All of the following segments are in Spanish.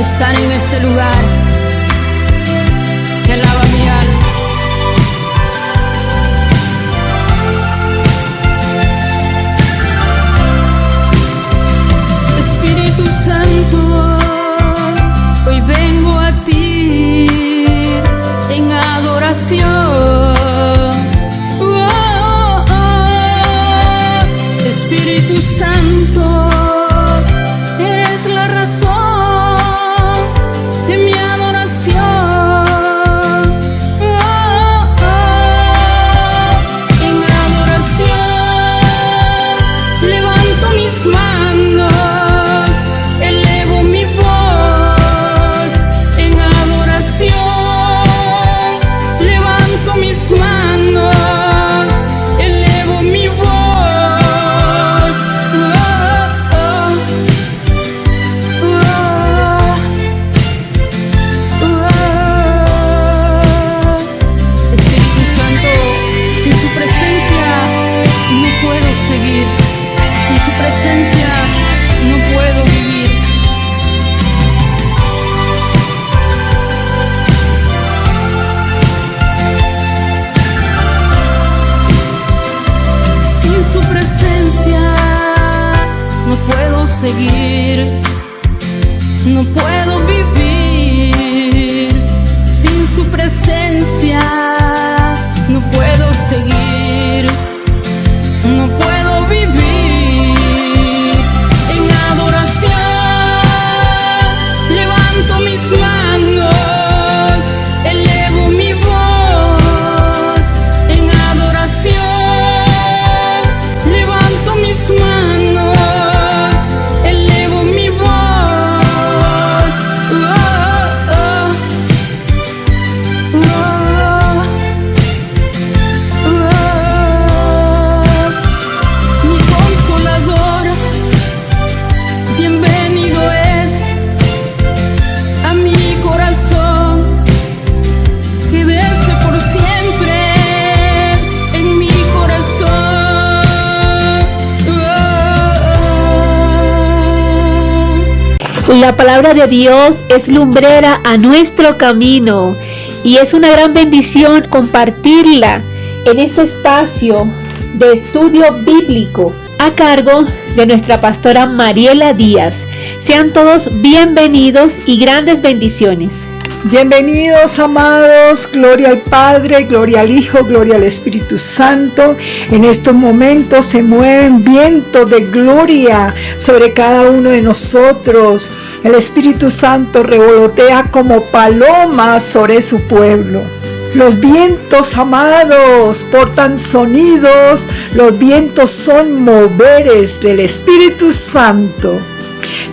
están en este lugar. Te alaba mi alma. Espíritu Santo, hoy vengo a ti en adoración. Espíritu Santo, eres la razón de mi adoración. En adoración levanto mis manos, elevo mi voz. En adoración levanto mis manos, elevo mi voz. Sin su presencia no puedo vivir. Sin su presencia no puedo seguir, no puedo vivir. Sin su presencia no puedo seguir, no puedo vivir. En adoración levanto mis manos, elevo mi voz. En adoración levanto mis manos, elevo mi voz. La palabra de Dios es lumbrera a nuestro camino y es una gran bendición compartirla en este espacio de estudio bíblico a cargo de nuestra pastora Mariela Díaz. Sean todos bienvenidos y grandes bendiciones. Bienvenidos, amados. Gloria al Padre, gloria al Hijo, gloria al Espíritu Santo. En estos momentos se mueven vientos de gloria sobre cada uno de nosotros. El Espíritu Santo revolotea como paloma sobre su pueblo. Los vientos, amados, portan sonidos. Los vientos son moveres del Espíritu Santo.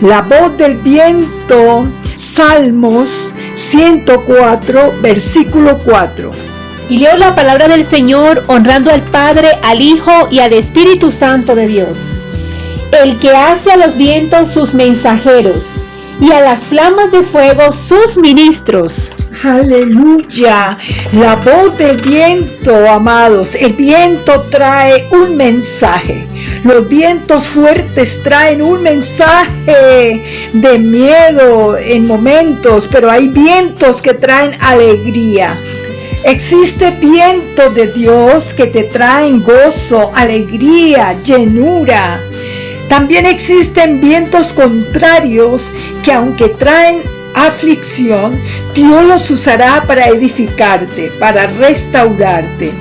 La voz del viento, Salmos 104, versículo 4. Y leo la palabra del Señor honrando al Padre, al Hijo y al Espíritu Santo de Dios. El que hace a los vientos sus mensajeros y a las flamas de fuego sus ministros. Aleluya, la voz del viento, amados. El viento trae un mensaje. Los vientos fuertes traen un mensaje de miedo en momentos, pero hay vientos que traen alegría. Existe viento de Dios que te traen gozo, alegría, llenura. También existen vientos contrarios que, aunque traen aflicción, Dios los usará para edificarte, para restaurarte.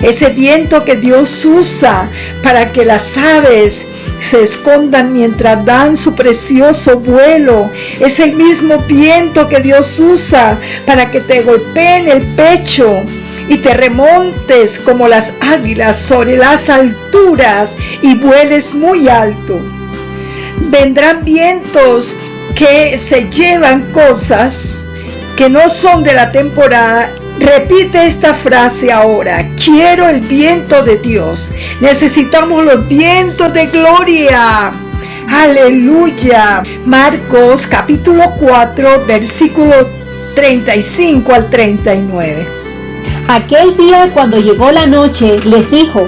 Ese viento que Dios usa para que las aves se escondan mientras dan su precioso vuelo, es el mismo viento que Dios usa para que te golpeen el pecho y te remontes como las águilas sobre las alturas y vueles muy alto. Vendrán vientos que se llevan cosas que no son de la temporada. Repite esta frase ahora: quiero el viento de Dios. Necesitamos los vientos de gloria. Aleluya. Marcos capítulo 4, versículo 35 al 39. Aquel día, cuando llegó la noche, les dijo: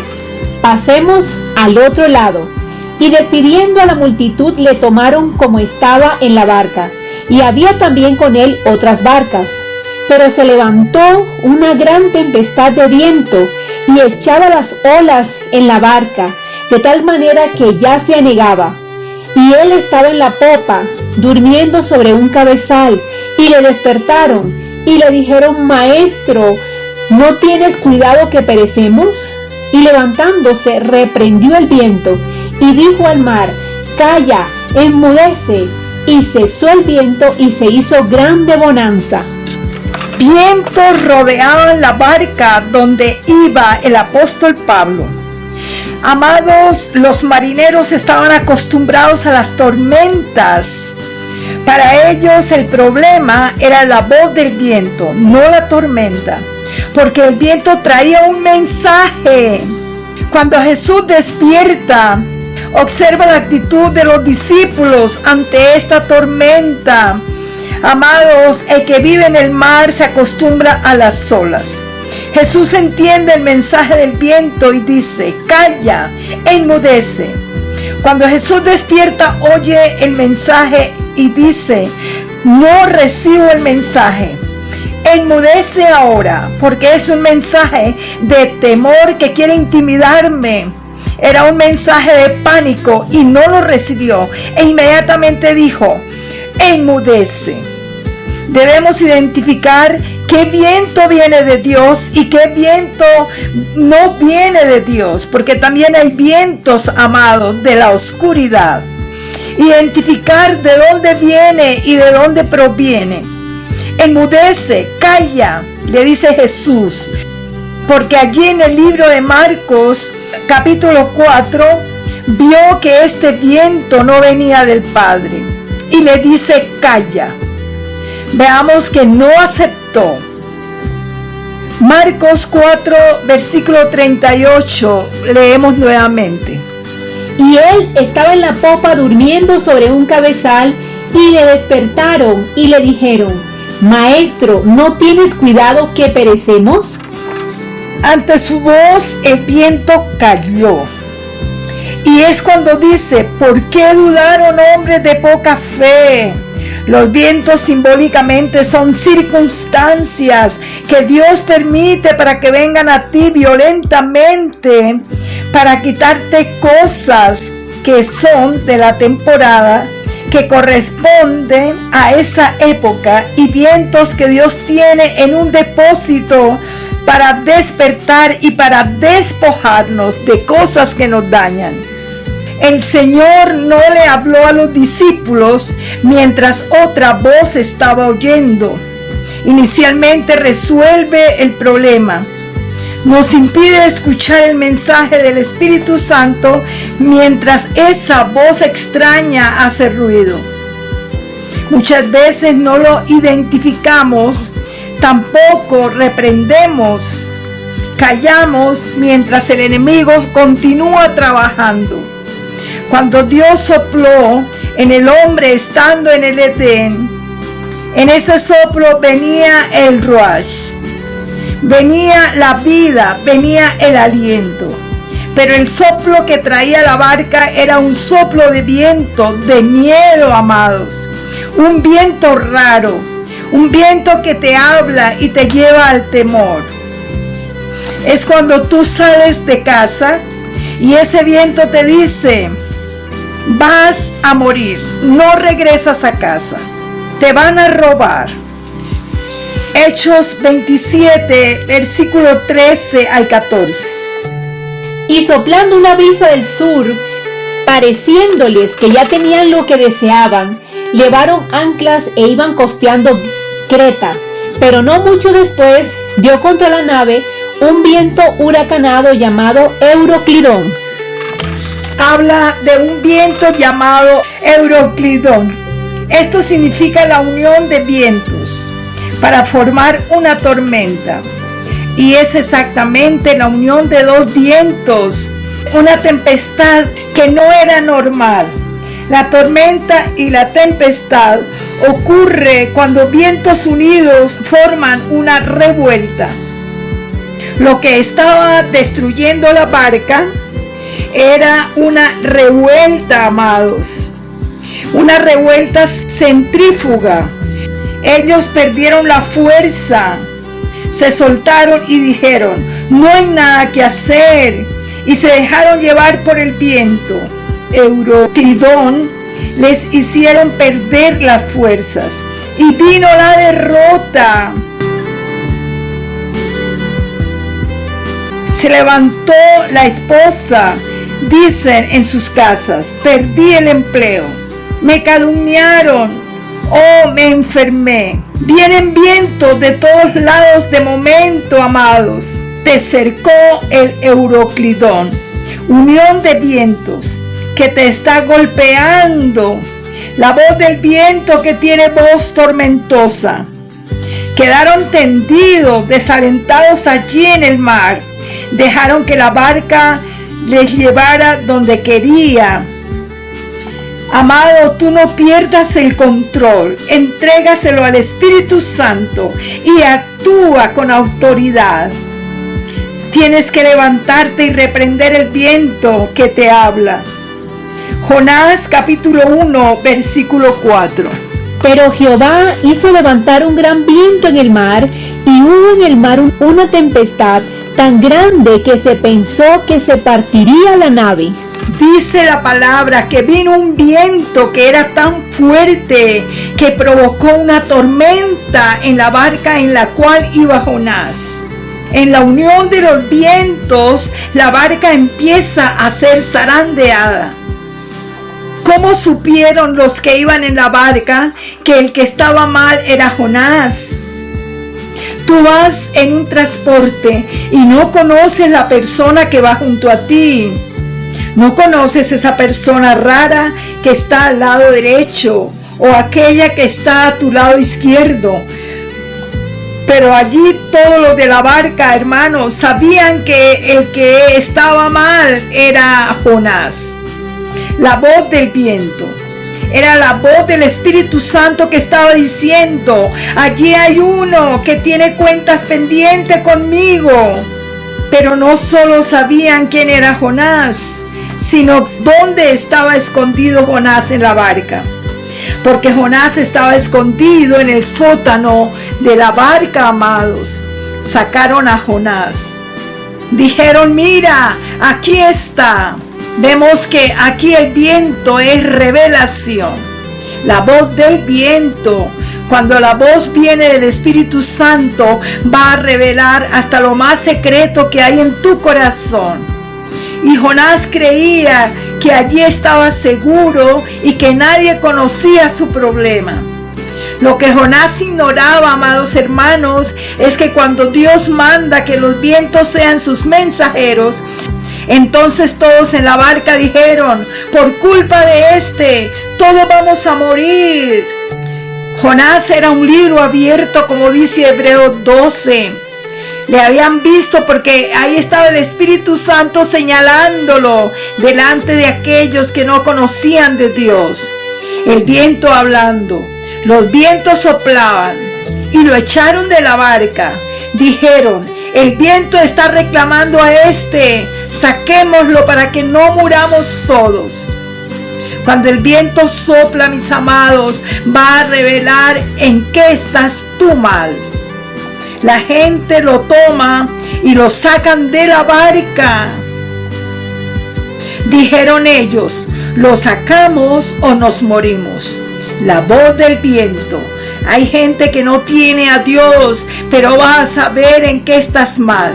pasemos al otro lado. Y despidiendo a la multitud, le tomaron como estaba en la barca, y había también con él otras barcas. Pero se levantó una gran tempestad de viento y echaba las olas en la barca, de tal manera que ya se anegaba. Y él estaba en la popa, durmiendo sobre un cabezal, y le despertaron y le dijeron: Maestro, ¿no tienes cuidado que perecemos? Y levantándose reprendió el viento y dijo al mar: Calla, enmudece. Y cesó el viento y se hizo grande bonanza. Vientos rodeaban la barca donde iba el apóstol Pablo. Amados, los marineros estaban acostumbrados a las tormentas. Para ellos el problema era la voz del viento, no la tormenta, porque el viento traía un mensaje. Cuando Jesús despierta, observa la actitud de los discípulos ante esta tormenta. Amados, el que vive en el mar se acostumbra a las olas. Jesús entiende el mensaje del viento y dice: Calla, enmudece. Cuando Jesús despierta, oye el mensaje y dice: No recibo el mensaje. Enmudece ahora, porque es un mensaje de temor que quiere intimidarme. Era un mensaje de pánico y no lo recibió. E inmediatamente dijo: enmudece. Debemos identificar qué viento viene de Dios y qué viento no viene de Dios, porque también hay vientos, amados, de la oscuridad. Identificar de dónde viene y de dónde proviene. Enmudece, calla, le dice Jesús, porque allí en el libro de Marcos, capítulo 4, vio que este viento no venía del Padre y le dice: calla. Veamos que no aceptó. Marcos 4, versículo 38, leemos nuevamente. Y él estaba en la popa durmiendo sobre un cabezal, y le despertaron y le dijeron: Maestro, ¿no tienes cuidado que perecemos? Ante su voz el viento calló. Y es cuando dice: ¿por qué dudaron, hombres de poca fe? Los vientos simbólicamente son circunstancias que Dios permite para que vengan a ti violentamente, para quitarte cosas que son de la temporada, que corresponden a esa época, y vientos que Dios tiene en un depósito para despertar y para despojarnos de cosas que nos dañan. El Señor no le habló a los discípulos mientras otra voz estaba oyendo. Inicialmente resuelve el problema. Nos impide escuchar el mensaje del Espíritu Santo mientras esa voz extraña hace ruido. Muchas veces no lo identificamos, tampoco reprendemos, callamos mientras el enemigo continúa trabajando. Cuando Dios sopló en el hombre estando en el Edén, en ese soplo venía el Ruach, venía la vida, venía el aliento. Pero el soplo que traía la barca era un soplo de viento, de miedo, amados. Un viento raro, un viento que te habla y te lleva al temor. Es cuando tú sales de casa y ese viento te dice: vas a morir, no regresas a casa, te van a robar. Hechos 27, versículo 13 al 14. Y soplando una brisa del sur, pareciéndoles que ya tenían lo que deseaban, levaron anclas e iban costeando Creta. Pero no mucho después dio contra la nave un viento huracanado llamado Euroclidón. Habla de un viento llamado Euroclidón. Esto significa la unión de vientos para formar una tormenta. Y es exactamente la unión de dos vientos, una tempestad que no era normal. La tormenta y la tempestad ocurre cuando vientos unidos forman una revuelta. Lo que estaba destruyendo la barca era una revuelta, amados. una revuelta centrífuga. Ellos perdieron la fuerza, se soltaron y dijeron, no hay nada que hacer, y se dejaron llevar por el viento. Euroclidón les hicieron perder las fuerzas y vino la derrota. Se levantó la esposa, dicen en sus casas, perdí el empleo, me calumniaron, oh, me enfermé. Vienen vientos de todos lados de momento, amados. Te cercó el Euroclidón, unión de vientos que te está golpeando. La voz del viento que tiene voz tormentosa. Quedaron tendidos, desalentados allí en el mar. Dejaron que la barca les llevara donde quería. Amado, tú no pierdas el control, entrégaselo al Espíritu Santo y actúa con autoridad. Tienes que levantarte y reprender el viento que te habla. Jonás capítulo 1 versículo 4. Pero Jehová hizo levantar un gran viento en el mar, y hubo en el mar una tempestad tan grande que se pensó que se partiría la nave. Dice la palabra que vino un viento que era tan fuerte que provocó una tormenta en la barca en la cual iba Jonás. En la unión de los vientos, la barca empieza a ser zarandeada. ¿Cómo supieron los que iban en la barca que el que estaba mal era Jonás? Tú vas en un transporte y no conoces la persona que va junto a ti. No conoces esa persona rara que está al lado derecho o aquella que está a tu lado izquierdo. Pero allí todos los de la barca, hermanos, sabían que el que estaba mal era Jonás. La voz del viento era la voz del Espíritu Santo que estaba diciendo, allí hay uno que tiene cuentas pendientes conmigo. Pero no solo sabían quién era Jonás, sino dónde estaba escondido Jonás en la barca. Porque Jonás estaba escondido en el sótano de la barca, amados. Sacaron a Jonás. Dijeron, mira, aquí está. Vemos que aquí el viento es revelación. La voz del viento. Cuando la voz viene del Espíritu Santo, va a revelar hasta lo más secreto que hay en tu corazón. Y Jonás creía que allí estaba seguro y que nadie conocía su problema. Lo que Jonás ignoraba, amados hermanos, es que cuando Dios manda que los vientos sean sus mensajeros, entonces todos en la barca dijeron, por culpa de todos vamos a morir. Jonás era un libro abierto, como dice Hebreos 12. Le habían visto porque ahí estaba el Espíritu Santo señalándolo delante de aquellos que no conocían de Dios. El viento hablando, los vientos soplaban y lo echaron de la barca. Dijeron, el viento está reclamando a saquémoslo para que no muramos todos. Cuando el viento sopla, mis amados, va a revelar en qué estás tú mal. La gente lo toma y lo sacan de la barca. Dijeron ellos, lo sacamos o nos morimos. La voz del viento. Hay gente que no tiene a Dios, pero va a saber en qué estás mal.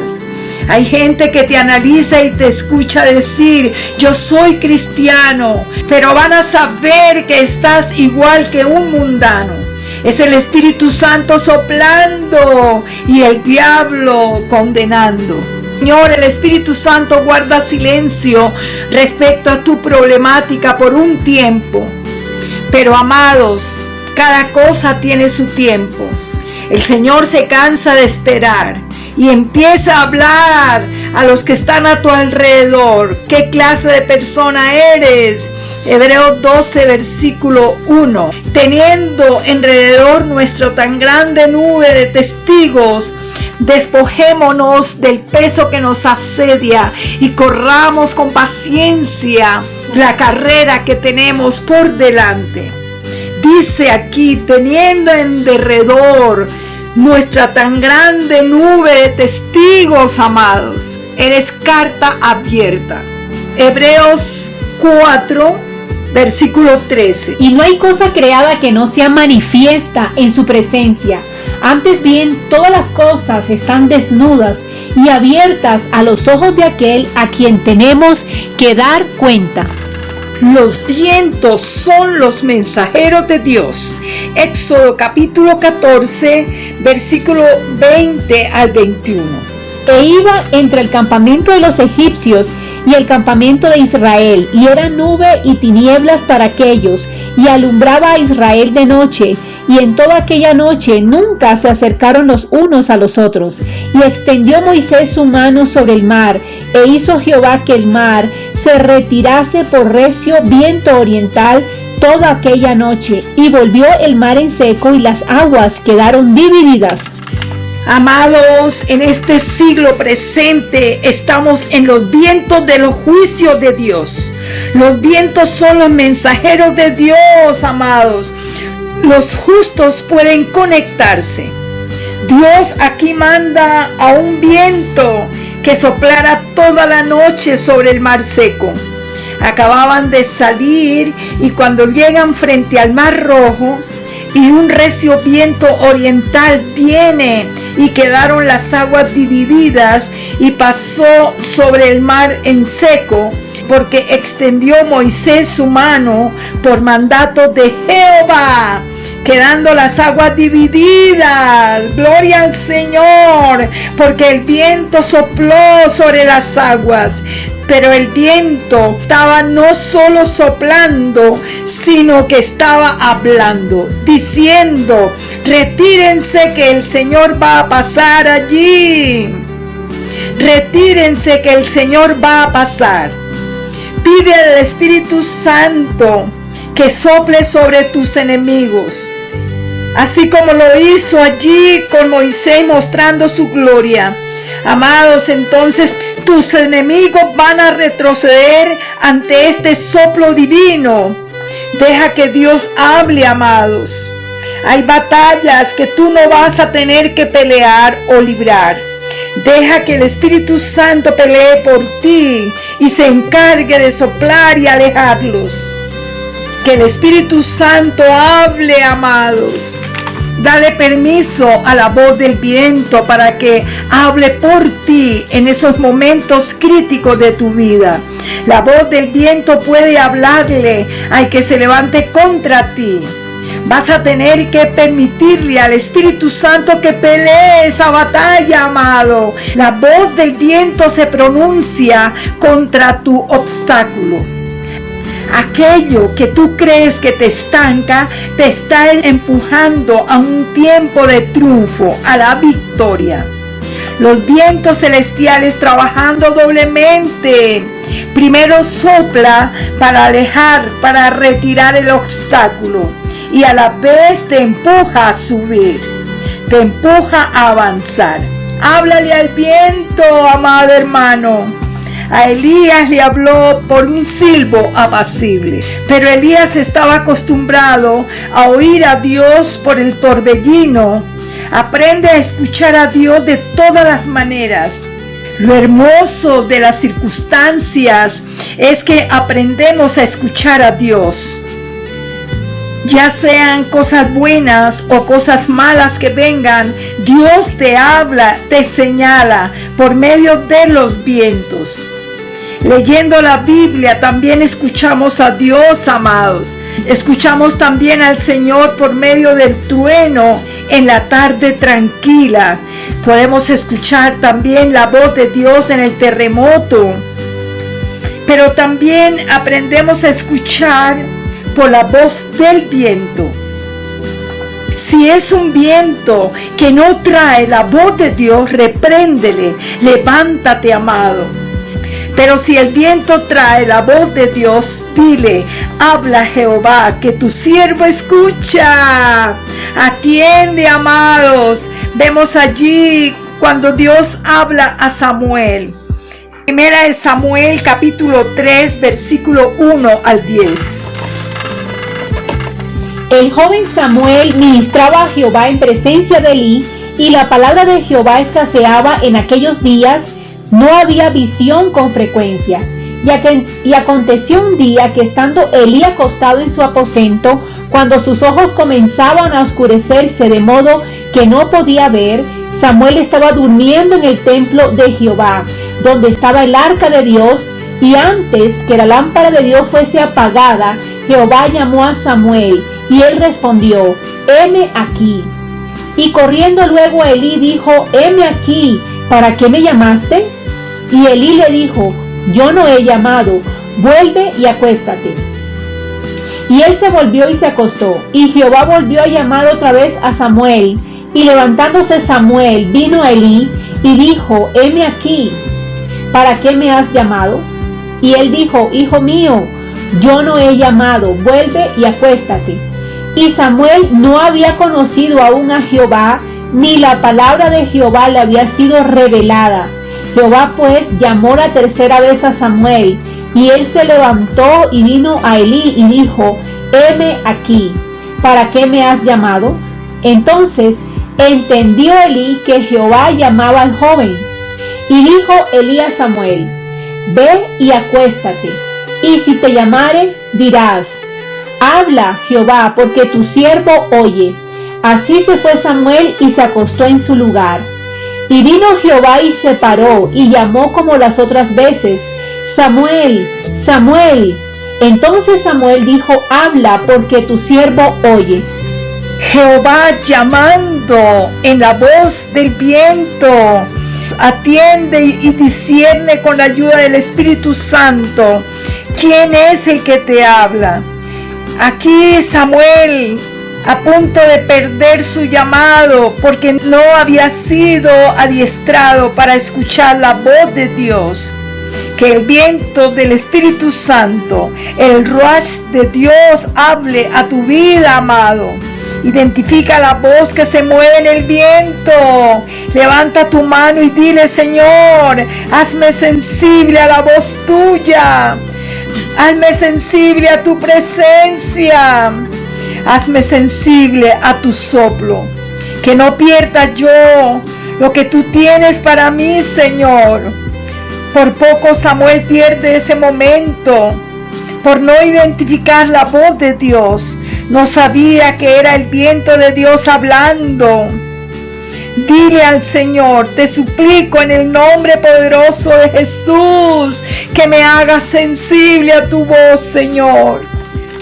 Hay gente que te analiza y te escucha decir, yo soy cristiano, pero van a saber que estás igual que un mundano. Es el Espíritu Santo soplando y el diablo condenando. Señor, el Espíritu Santo guarda silencio respecto a tu problemática por un tiempo. Pero amados, cada cosa tiene su tiempo. El Señor se cansa de esperar y empieza a hablar a los que están a tu alrededor. ¿Qué clase de persona eres? Hebreos 12 versículo 1. Teniendo alrededor nuestro tan grande nube de testigos, Despojémonos del peso que nos asedia y corramos con paciencia la carrera que tenemos por delante. Dice aquí, teniendo en derredor nuestra tan grande nube de testigos, amados. Eres carta abierta. Hebreos 4, versículo 13. Y no hay cosa creada que no sea manifiesta en su presencia. Antes bien, todas las cosas están desnudas y abiertas a los ojos de aquel a quien tenemos que dar cuenta. Los vientos son los mensajeros de Dios. Éxodo capítulo 14, versículo 20 al 21. E iba entre el campamento de los egipcios y el campamento de Israel, y era nube y tinieblas para aquellos, y alumbraba a Israel de noche, y en toda aquella noche nunca se acercaron los unos a los otros. Y extendió Moisés su mano sobre el mar, e hizo Jehová que el mar se retirase por recio viento oriental toda aquella noche, y volvió el mar en seco, y las aguas quedaron divididas. Amados, en este siglo presente estamos en los vientos de los juicios de Dios. Los vientos son los mensajeros de Dios, amados. Los justos pueden conectarse. Dios aquí manda a un viento que soplara toda la noche sobre el mar seco. Acababan de salir y cuando llegan frente al mar rojo, y un recio viento oriental viene y quedaron las aguas divididas y pasó sobre el mar en seco, porque extendió Moisés su mano por mandato de Jehová, quedando las aguas divididas. Gloria al Señor, porque el viento sopló sobre las aguas. Pero el viento estaba no solo soplando, sino que estaba hablando, diciendo: retírense que el Señor va a pasar allí. Retírense que el Señor va a pasar. Pide al Espíritu Santo que sople sobre tus enemigos, así como lo hizo allí con Moisés mostrando su gloria. Amados, entonces tus enemigos van a retroceder ante este soplo divino. Deja que Dios hable, amados. Hay batallas que tú no vas a tener que pelear o librar. Deja que el Espíritu Santo pelee por ti y se encargue de soplar y alejarlos. Que el Espíritu Santo hable, amados. Dale permiso a la voz del viento para que hable por ti en esos momentos críticos de tu vida. La voz del viento puede hablarle al que se levante contra ti. Vas a tener que permitirle al Espíritu Santo que pelee esa batalla, amado. La voz del viento se pronuncia contra tu obstáculo. Aquello que tú crees que te estanca, te está empujando a un tiempo de triunfo, a la victoria. Los vientos celestiales trabajando doblemente. Primero sopla para alejar, para retirar el obstáculo. Y a la vez te empuja a subir. Te empuja a avanzar. Háblale al viento, amado hermano. A Elías le habló por un silbo apacible, pero Elías estaba acostumbrado a oír a Dios por el torbellino. Aprende a escuchar a Dios de todas las maneras. Lo hermoso de las circunstancias es que aprendemos a escuchar a Dios. Ya sean cosas buenas o cosas malas que vengan, Dios te habla, te señala por medio de los vientos. Leyendo la Biblia también escuchamos a Dios, amados. Escuchamos también al Señor por medio del trueno en la tarde tranquila. Podemos escuchar también la voz de Dios en el terremoto. Pero también aprendemos a escuchar por la voz del viento. Si es un viento que no trae la voz de Dios, repréndele, levántate, amado. Pero si el viento trae la voz de Dios, dile: habla Jehová, que tu siervo escucha. Atiende, amados. Vemos allí cuando Dios habla a Samuel. Primera de Samuel capítulo 3 versículo 1 al 10. El joven Samuel ministraba a Jehová en presencia de Elí, y la palabra de Jehová escaseaba en aquellos días, no había visión con frecuencia. Y aconteció un día que estando Elí acostado en su aposento, cuando sus ojos comenzaban a oscurecerse de modo que no podía ver, Samuel estaba durmiendo en el templo de Jehová, donde estaba el arca de Dios, y antes que la lámpara de Dios fuese apagada, Jehová llamó a Samuel, y él respondió: heme aquí. Y corriendo luego a Elí dijo: heme aquí, ¿para qué me llamaste? Y Elí le dijo: yo no he llamado, vuelve y acuéstate. Y él se volvió y se acostó, y Jehová volvió a llamar otra vez a Samuel, y levantándose Samuel vino a Elí, y dijo: heme aquí, ¿para qué me has llamado? Y él dijo: hijo mío, yo no he llamado, vuelve y acuéstate. Y Samuel no había conocido aún a Jehová, ni la palabra de Jehová le había sido revelada. Jehová pues llamó la tercera vez a Samuel, y él se levantó y vino a Elí y dijo: heme aquí, ¿para qué me has llamado? Entonces entendió Elí que Jehová llamaba al joven. Y dijo Elí a Samuel: ve y acuéstate, y si te llamare, dirás: habla Jehová, porque tu siervo oye. Así se fue Samuel y se acostó en su lugar. Y vino Jehová y se paró, y llamó como las otras veces: Samuel, Samuel. Entonces Samuel dijo: habla, porque tu siervo oye. Jehová llamando en la voz del viento. Atiende y discierne con la ayuda del Espíritu Santo quién es el que te habla. Aquí Samuel, a punto de perder su llamado porque no había sido adiestrado para escuchar la voz de Dios. Que el viento del Espíritu Santo, el ruach de Dios, hable a tu vida, amado. Identifica la voz que se mueve en el viento. Levanta tu mano y dile: Señor, hazme sensible a la voz tuya. Hazme sensible a tu presencia. Hazme sensible a tu soplo. Que no pierda yo lo que tú tienes para mí, Señor. Por poco Samuel pierde ese momento por no identificar la voz de Dios. No sabía que era el viento de Dios hablando. Dile al Señor: te suplico en el nombre poderoso de Jesús que me hagas sensible a tu voz, Señor.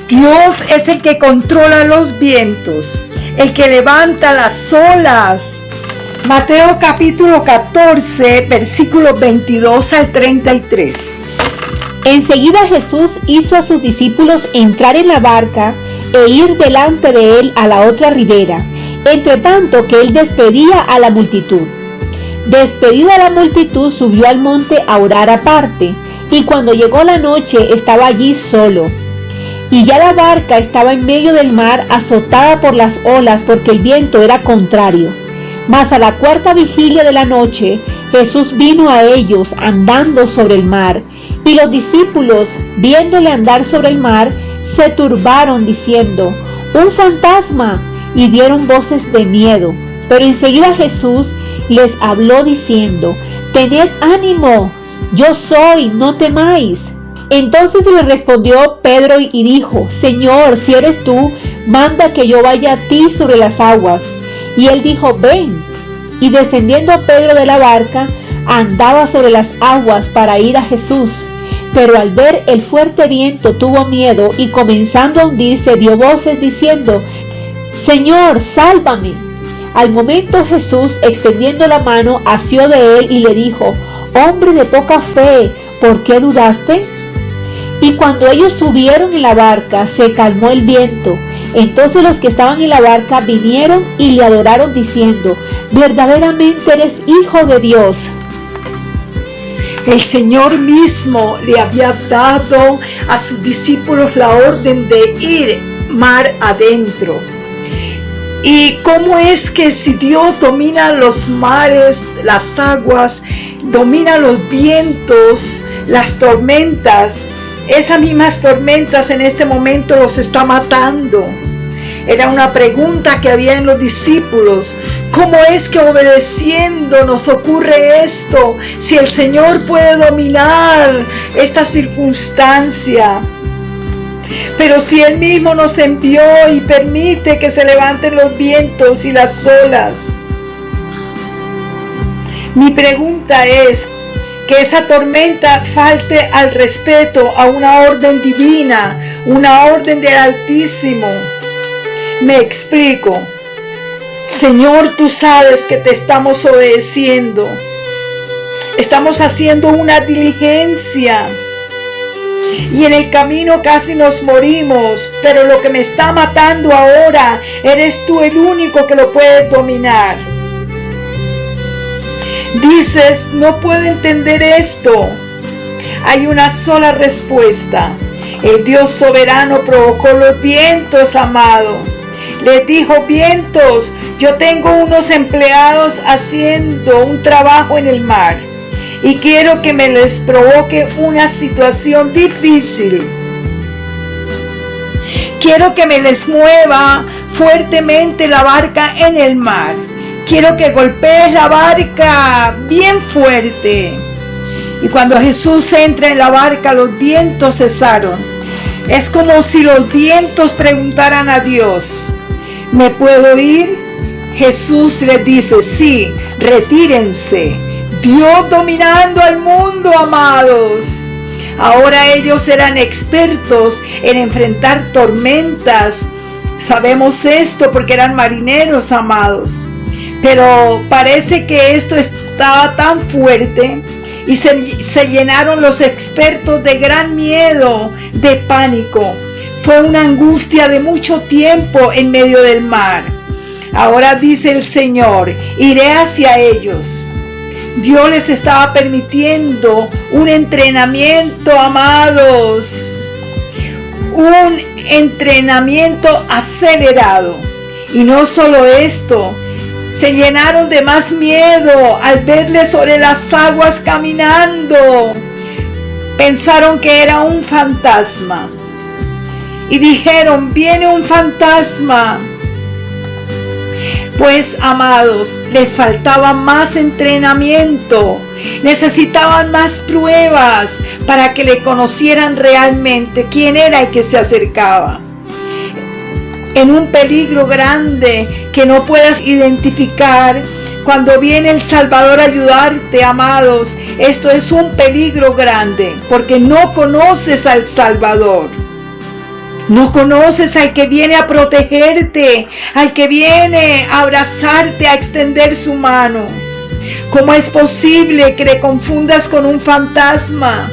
Dios es el que controla los vientos, el que levanta las olas. Mateo capítulo 14, versículos 22 al 33. Enseguida Jesús hizo a sus discípulos entrar en la barca e ir delante de él a la otra ribera, entre tanto que él despedía a la multitud. Despedida la multitud, subió al monte a orar aparte, y cuando llegó la noche estaba allí solo. Y ya la barca estaba en medio del mar, azotada por las olas, porque el viento era contrario. Mas a la cuarta vigilia de la noche, Jesús vino a ellos andando sobre el mar, y los discípulos, viéndole andar sobre el mar, se turbaron diciendo: ¡un fantasma! Y dieron voces de miedo. Pero enseguida Jesús les habló diciendo: tened ánimo, yo soy, no temáis. Entonces le respondió Pedro y dijo: Señor, si eres tú, manda que yo vaya a ti sobre las aguas. Y él dijo: ven. Y descendiendo Pedro de la barca, andaba sobre las aguas para ir a Jesús. Pero al ver el fuerte viento tuvo miedo, y comenzando a hundirse dio voces diciendo: Señor, sálvame. Al momento Jesús, extendiendo la mano, asió de él y le dijo: hombre de poca fe, ¿por qué dudaste? Y cuando ellos subieron en la barca, se calmó el viento. Entonces los que estaban en la barca vinieron y le adoraron diciendo: verdaderamente eres Hijo de Dios. El Señor mismo le había dado a sus discípulos la orden de ir mar adentro. ¿Y cómo es que si Dios domina los mares, las aguas, domina los vientos, las tormentas, esas mismas tormentas en este momento los está matando? Era una pregunta que había en los discípulos. ¿Cómo es que obedeciendo nos ocurre esto? Si el Señor puede dominar esta circunstancia. Pero si Él mismo nos envió y permite que se levanten los vientos y las olas. Mi pregunta es que esa tormenta falte al respeto a una orden divina, una orden del Altísimo. Me explico. Señor, tú sabes que te estamos obedeciendo. Estamos haciendo una diligencia. Y en el camino casi nos morimos. Pero lo que me está matando ahora, eres tú el único que lo puedes dominar. Dices, no puedo entender esto. Hay una sola respuesta. El Dios soberano provocó los vientos, amado. Les dijo, vientos, yo tengo unos empleados haciendo un trabajo en el mar y quiero que me les provoque una situación difícil. Quiero que me les mueva fuertemente la barca en el mar. Quiero que golpees la barca bien fuerte. Y cuando Jesús entra en la barca, los vientos cesaron. Es como si los vientos preguntaran a Dios, ¿me puedo ir? Jesús les dice, sí, retírense. Dios dominando al mundo, amados. Ahora ellos eran expertos en enfrentar tormentas. Sabemos esto porque eran marineros, amados. Pero parece que esto estaba tan fuerte y se llenaron los expertos de gran miedo, de pánico. Fue una angustia de mucho tiempo en medio del mar. Ahora dice el Señor, iré hacia ellos. Dios les estaba permitiendo un entrenamiento, amados. Un entrenamiento acelerado. Y no solo esto, se llenaron de más miedo al verle sobre las aguas caminando. Pensaron que era un fantasma. Y dijeron, viene un fantasma. Pues, amados, les faltaba más entrenamiento. Necesitaban más pruebas para que le conocieran realmente quién era el que se acercaba. En un peligro grande que no puedas identificar, cuando viene el Salvador a ayudarte, amados, esto es un peligro grande, porque no conoces al Salvador. No conoces al que viene a protegerte, al que viene a abrazarte, a extender su mano. ¿Cómo es posible que le confundas con un fantasma?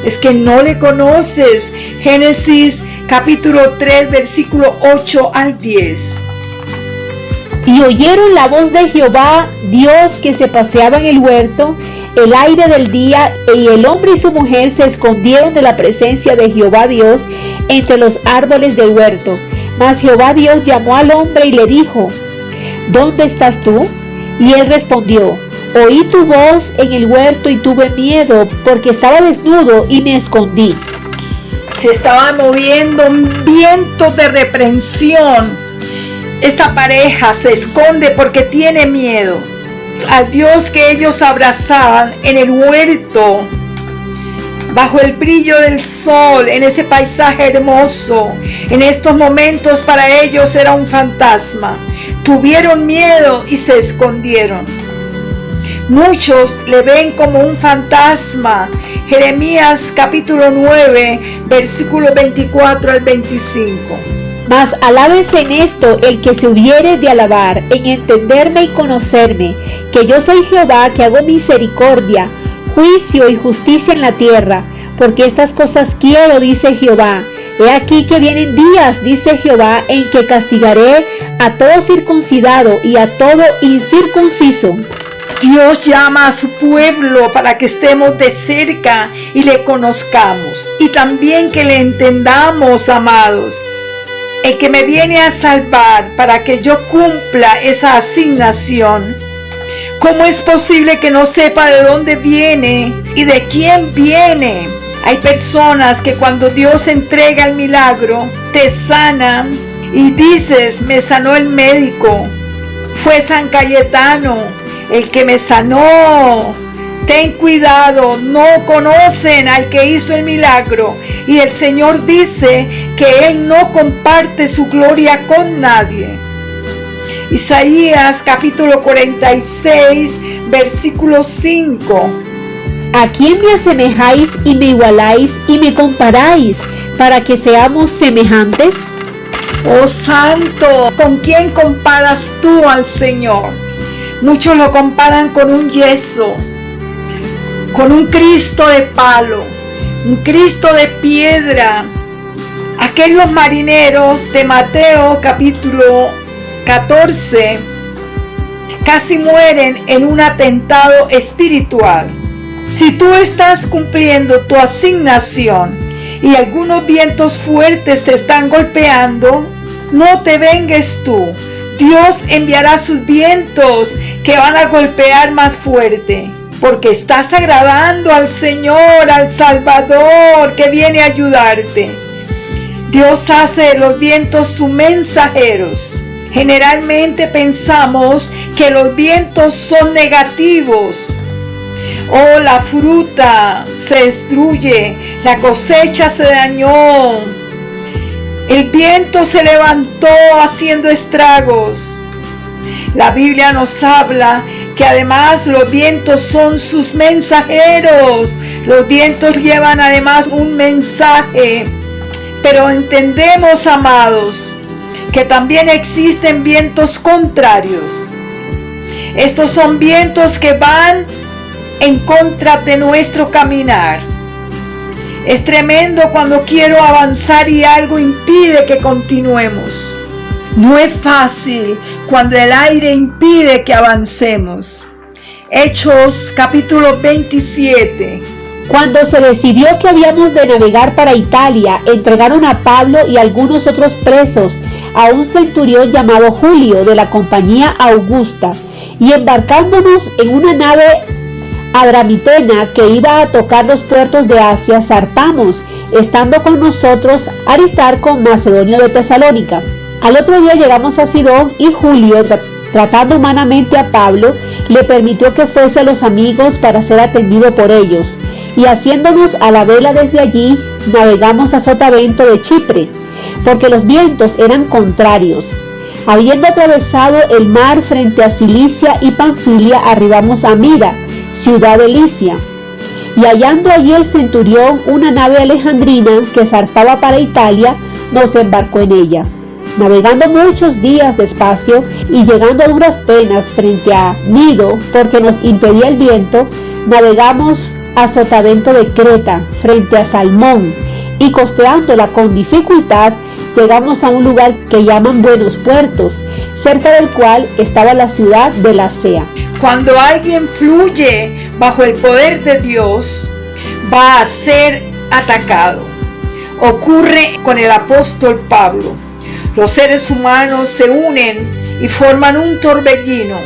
Es que no le conoces. Génesis capítulo 3, versículo 8 al 10. Y oyeron la voz de Jehová, Dios, que se paseaba en el huerto, el aire del día, y el hombre y su mujer se escondieron de la presencia de Jehová Dios entre los árboles del huerto. Mas Jehová Dios llamó al hombre y le dijo, ¿dónde estás tú? Y él respondió, oí tu voz en el huerto y tuve miedo, porque estaba desnudo y me escondí. Se estaba moviendo un viento de reprensión. Esta pareja se esconde porque tiene miedo. Al Dios que ellos abrazaban en el huerto, bajo el brillo del sol, en ese paisaje hermoso, en estos momentos para ellos era un fantasma. Tuvieron miedo y se escondieron. Muchos le ven como un fantasma. Jeremías capítulo 9, versículo 24 al 25. Mas alábese en esto el que se hubiere de alabar, en entenderme y conocerme, que yo soy Jehová, que hago misericordia, juicio y justicia en la tierra, porque estas cosas quiero, dice Jehová. He aquí que vienen días, dice Jehová, en que castigaré a todo circuncidado y a todo incircunciso. Dios llama a su pueblo para que estemos de cerca y le conozcamos, y también que le entendamos, amados. el que me viene a salvar para que yo cumpla esa asignación. ¿Cómo es posible que no sepa de dónde viene y de quién viene? Hay personas que cuando Dios entrega el milagro, te sanan y dices, me sanó el médico, fue San Cayetano el que me sanó. Ten cuidado, no conocen al que hizo el milagro. Y el Señor dice que Él no comparte su gloria con nadie. Isaías capítulo 46, versículo 5. ¿A quién me asemejáis y me igualáis y me comparáis para que seamos semejantes? Oh Santo, ¿con quién comparas tú al Señor? Muchos lo comparan con un yeso, con un Cristo de palo, un Cristo de piedra. Aquellos marineros de Mateo capítulo 14 casi mueren en un atentado espiritual. Si tú estás cumpliendo tu asignación y algunos vientos fuertes te están golpeando, no te vengues tú. Dios enviará sus vientos que van a golpear más fuerte, porque estás agradando al Señor, al Salvador, que viene a ayudarte. Dios hace de los vientos sus mensajeros. Generalmente pensamos que los vientos son negativos. Oh, la fruta se destruye, la cosecha se dañó, el viento se levantó haciendo estragos. La Biblia nos habla que además los vientos son sus mensajeros. Los vientos llevan además un mensaje. Pero entendemos, amados, que también existen vientos contrarios. Estos son vientos que van en contra de nuestro caminar. Es tremendo cuando quiero avanzar y algo impide que continuemos. No es fácil cuando el aire impide que avancemos. Hechos capítulo 27. Cuando se decidió que habíamos de navegar para Italia, entregaron a Pablo y algunos otros presos a un centurión llamado Julio de la compañía Augusta, y embarcándonos en una nave adramitena que iba a tocar los puertos de Asia, zarpamos, estando con nosotros Aristarco, macedonio de Tesalónica. Al otro día llegamos a Sidón y Julio, tratando humanamente a Pablo, le permitió que fuese a los amigos para ser atendido por ellos, y haciéndonos a la vela desde allí, navegamos a Sotavento de Chipre, porque los vientos eran contrarios. Habiendo atravesado el mar frente a Cilicia y Panfilia, arribamos a Mira, ciudad de Licia, y hallando allí el centurión una nave alejandrina que zarpaba para Italia, nos embarcó en ella. Navegando muchos días despacio y llegando a duras penas frente a Nido, porque nos impedía el viento, navegamos a Sotavento de Creta, frente a Salmón, y costeándola con dificultad, llegamos a un lugar que llaman Buenos Puertos, cerca del cual estaba la ciudad de Lasea. Cuando alguien fluye bajo el poder de Dios, va a ser atacado. Ocurre con el apóstol Pablo. Los seres humanos se unen y forman un torbellino,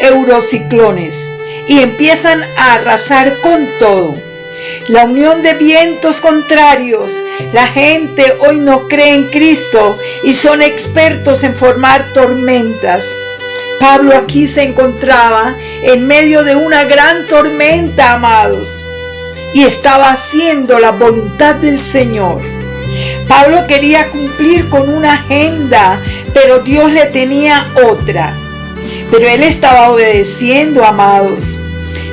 eurociclones, y empiezan a arrasar con todo. La unión de vientos contrarios. La gente hoy no cree en Cristo y son expertos en formar tormentas. Pablo aquí se encontraba en medio de una gran tormenta, amados, y estaba haciendo la voluntad del Señor. Pablo quería cumplir con una agenda, pero Dios le tenía otra. Pero él estaba obedeciendo, amados.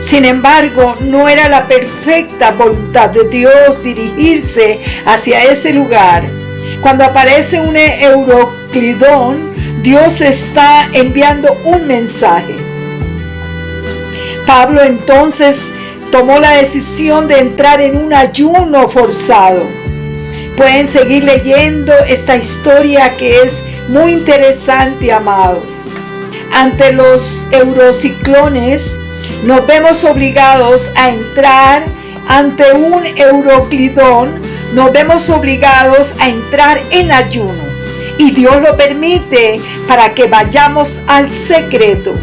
Sin embargo, no era la perfecta voluntad de Dios dirigirse hacia ese lugar. Cuando aparece un Euroclidón, Dios está enviando un mensaje. Pablo entonces tomó la decisión de entrar en un ayuno forzado. Pueden seguir leyendo esta historia que es muy interesante, amados. Ante los eurociclones, nos vemos obligados a entrar ante un Euroclidón, nos vemos obligados a entrar en ayuno. y Dios lo permite para que vayamos al secreto.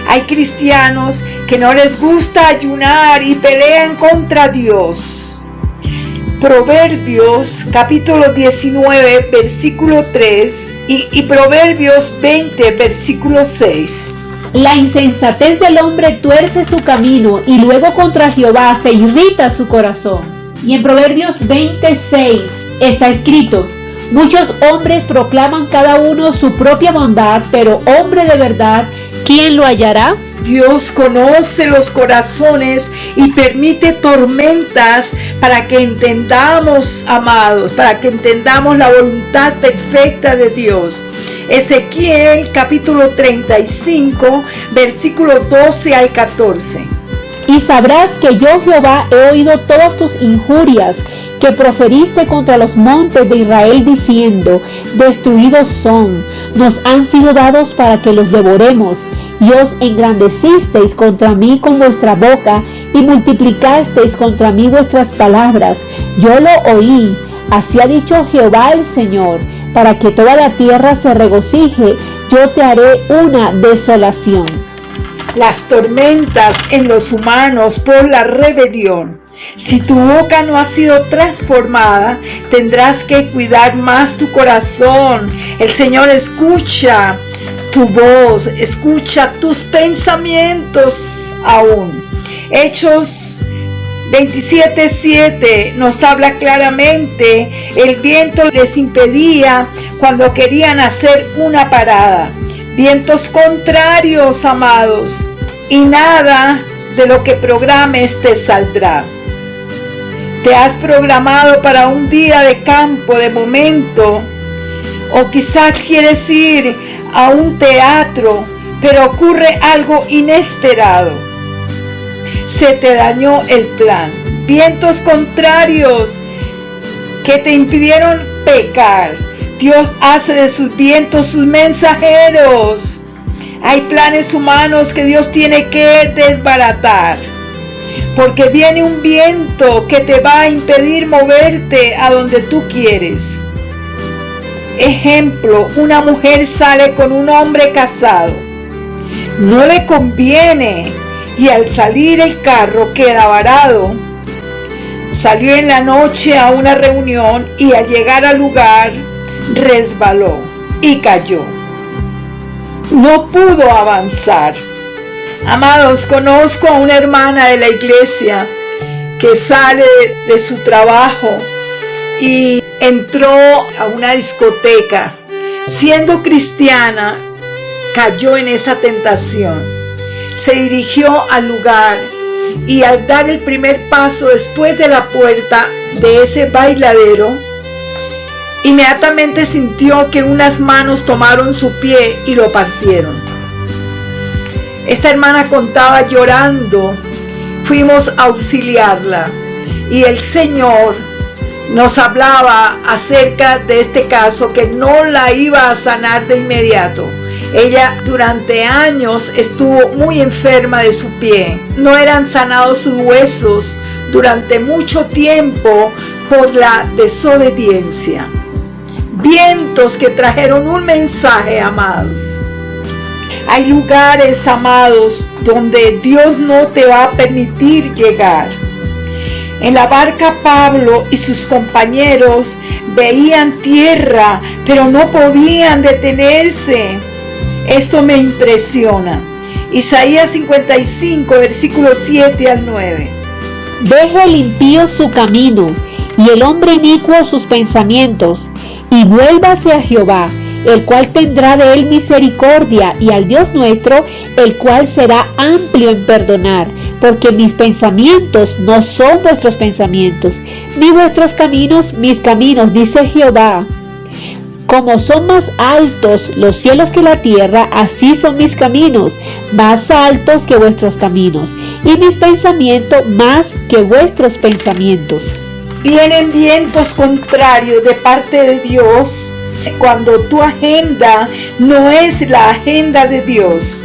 Hay cristianos que no les gusta ayunar y pelean contra Dios. Proverbios capítulo 19 versículo 3 y Proverbios 20 versículo 6. La insensatez del hombre tuerce su camino y luego contra Jehová se irrita su corazón. Y en Proverbios 26 está escrito: muchos hombres proclaman cada uno su propia bondad, pero hombre de verdad, ¿quién lo hallará? Dios conoce los corazones y permite tormentas para que entendamos, amados, para que entendamos la voluntad perfecta de Dios. Ezequiel capítulo 35 versículos 12 al 14. Y sabrás que yo Jehová he oído todas tus injurias que proferiste contra los montes de Israel, diciendo: destruidos son, nos han sido dados para que los devoremos. Y os engrandecisteis contra mí con vuestra boca, y multiplicasteis contra mí vuestras palabras. Yo lo oí, así ha dicho Jehová el Señor: para que toda la tierra se regocije, yo te haré una desolación. Las tormentas en los humanos por la rebelión. Si tu boca no ha sido transformada, tendrás que cuidar más tu corazón. El Señor escucha tu voz, escucha tus pensamientos aún. Hechos 27:7 nos habla claramente: el viento les impedía cuando querían hacer una parada. Vientos contrarios, amados, y nada de lo que programes te saldrá. Te has programado para un día de campo de momento, o quizás quieres ir a un teatro, pero ocurre algo inesperado. Se te dañó el plan. Vientos contrarios que te impidieron pecar. Dios hace de sus vientos sus mensajeros. Hay planes humanos que Dios tiene que desbaratar, porque viene un viento que te va a impedir moverte a donde tú quieres. Ejemplo, una mujer sale con un hombre casado. No le conviene, y al salir el carro queda varado. Salió en la noche a una reunión y al llegar al lugar resbaló y cayó. No pudo avanzar. Amados, conozco a una hermana de la iglesia que sale de su trabajo y entró a una discoteca. Siendo cristiana, cayó en esa tentación. Se dirigió al lugar y al dar el primer paso después de la puerta de ese bailadero, inmediatamente sintió que unas manos tomaron su pie y lo partieron. Esta hermana contaba llorando. Fuimos a auxiliarla y el Señor nos hablaba acerca de este caso, que no la iba a sanar de inmediato. Ella durante años estuvo muy enferma de su pie. No eran sanados sus huesos durante mucho tiempo por la desobediencia. Vientos que trajeron un mensaje, amados. Hay lugares, amados, donde Dios no te va a permitir llegar. En la barca Pablo y sus compañeros veían tierra, pero no podían detenerse. Esto me impresiona. Isaías 55, versículos 7 al 9. Deje el impío su camino, y el hombre inicuo sus pensamientos, y vuélvase a Jehová, el cual tendrá de él misericordia, y al Dios nuestro, el cual será amplio en perdonar, porque mis pensamientos no son vuestros pensamientos, ni vuestros caminos mis caminos, dice Jehová. Como son más altos los cielos que la tierra, así son mis caminos, más altos que vuestros caminos, y mis pensamientos más que vuestros pensamientos. Vienen vientos contrarios de parte de Dios cuando tu agenda no es la agenda de Dios.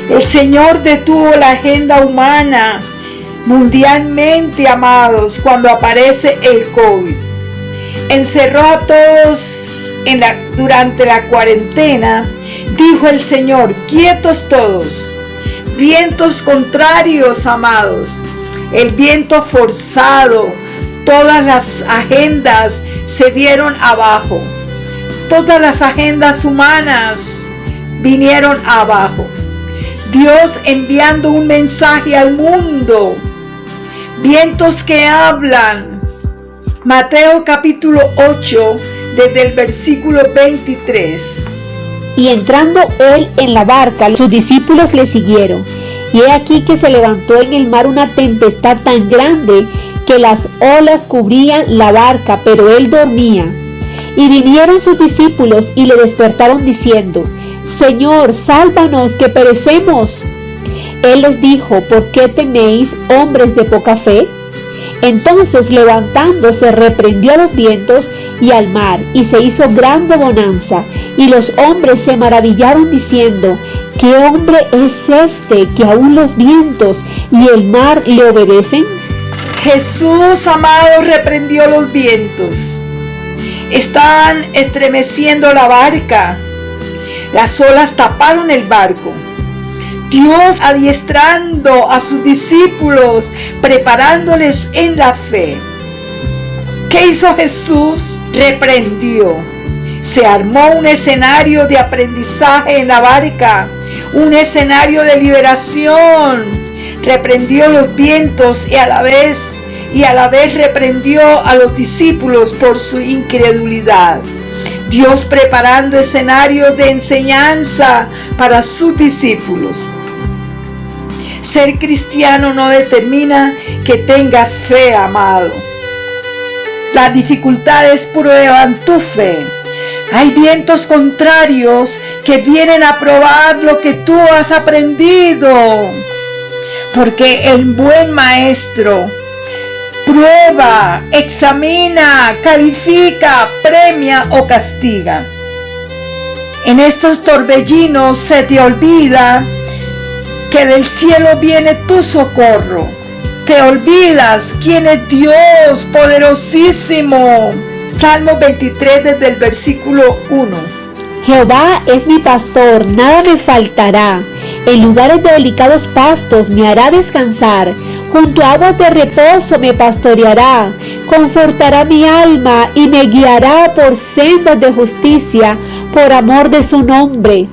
El Señor detuvo la agenda humana mundialmente, amados, cuando aparece el COVID. encerró a todos durante la cuarentena, dijo el Señor: quietos todos. Vientos contrarios, amados, el viento forzado, todas las agendas se vieron abajo, todas las agendas humanas vinieron abajo. Dios enviando un mensaje al mundo, vientos que hablan. Mateo capítulo 8, desde el versículo 23. Y entrando él en la barca, sus discípulos le siguieron. Y he aquí que se levantó en el mar una tempestad tan grande que las olas cubrían la barca, pero él dormía. Y vinieron sus discípulos y le despertaron diciendo: Señor, sálvanos, que perecemos. Él les dijo: ¿por qué teméis, hombres de poca fe? Entonces, levantándose, reprendió a los vientos y al mar, y se hizo grande bonanza. Y los hombres se maravillaron diciendo: ¿qué hombre es este que aún los vientos y el mar le obedecen? Jesús, amado, reprendió los vientos. Estaban estremeciendo la barca. Las olas taparon el barco. Dios adiestrando a sus discípulos, preparándoles en la fe. ¿Qué hizo Jesús? Reprendió. Se armó un escenario de aprendizaje en la barca, un escenario de liberación. Reprendió los vientos y a la vez reprendió a los discípulos por su incredulidad. Dios preparando escenarios de enseñanza para sus discípulos. Ser cristiano no determina que tengas fe, amado. Las dificultades prueban tu fe. Hay vientos contrarios que vienen a probar lo que tú has aprendido. Porque el buen maestro prueba, examina, califica, premia o castiga. En estos torbellinos se te olvida que del cielo viene tu socorro. Te olvidas quién es Dios poderosísimo. Salmo 23 desde el versículo 1. Jehová es mi pastor, nada me faltará. En lugares de delicados pastos me hará descansar. Junto a aguas de reposo me pastoreará. Confortará mi alma y me guiará por sendas de justicia, por amor de su nombre.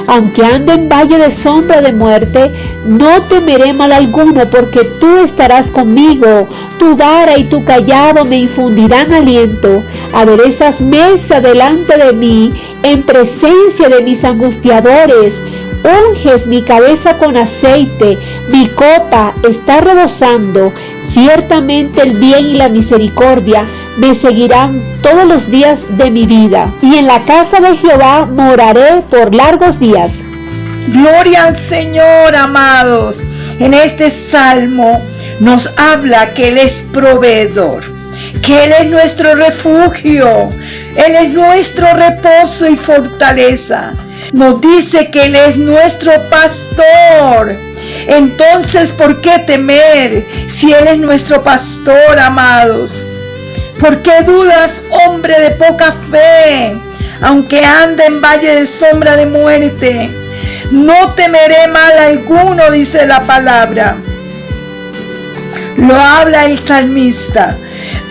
Aunque ande en valle de sombra de muerte, no temeré mal alguno, porque tú estarás conmigo. Tu vara y tu cayado me infundirán aliento. Aderezas mesa delante de mí, en presencia de mis angustiadores. Unges mi cabeza con aceite, mi copa está rebosando. Ciertamente el bien y la misericordia me seguirán todos los días de mi vida, y en la casa de Jehová moraré por largos días. Gloria al Señor, amados. En este salmo nos habla que Él es proveedor, que Él es nuestro refugio, Él es nuestro reposo y fortaleza. Nos dice que Él es nuestro pastor. Entonces, ¿por qué temer si Él es nuestro pastor, amados? ¿Por qué dudas, hombre de poca fe? Aunque ande en valle de sombra de muerte, no temeré mal alguno, dice la palabra. Lo habla el salmista.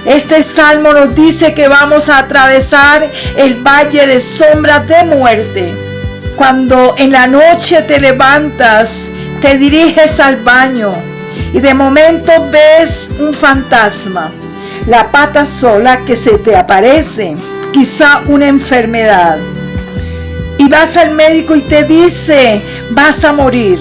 Este salmo nos dice que vamos a atravesar el valle de sombras de muerte. Cuando en la noche te levantas, te diriges al baño y de momento ves un fantasma, la pata sola que se te aparece, quizá una enfermedad. Y vas al médico y te dice: vas a morir.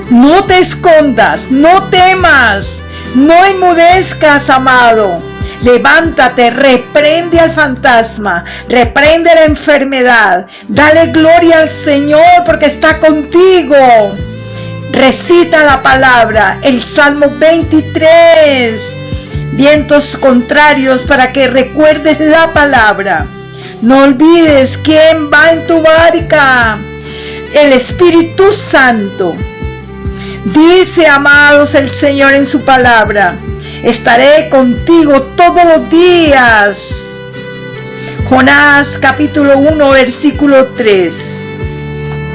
No te escondas, no temas, no enmudezcas, amado. Levántate, reprende al fantasma, reprende la enfermedad. Dale gloria al Señor porque está contigo. Recita la palabra, el Salmo 23. Vientos contrarios para que recuerdes la palabra. No olvides quién va en tu barca. El Espíritu Santo. Dice, amados, el Señor en su palabra: estaré contigo todos los días. Jonás capítulo 1 versículo 3.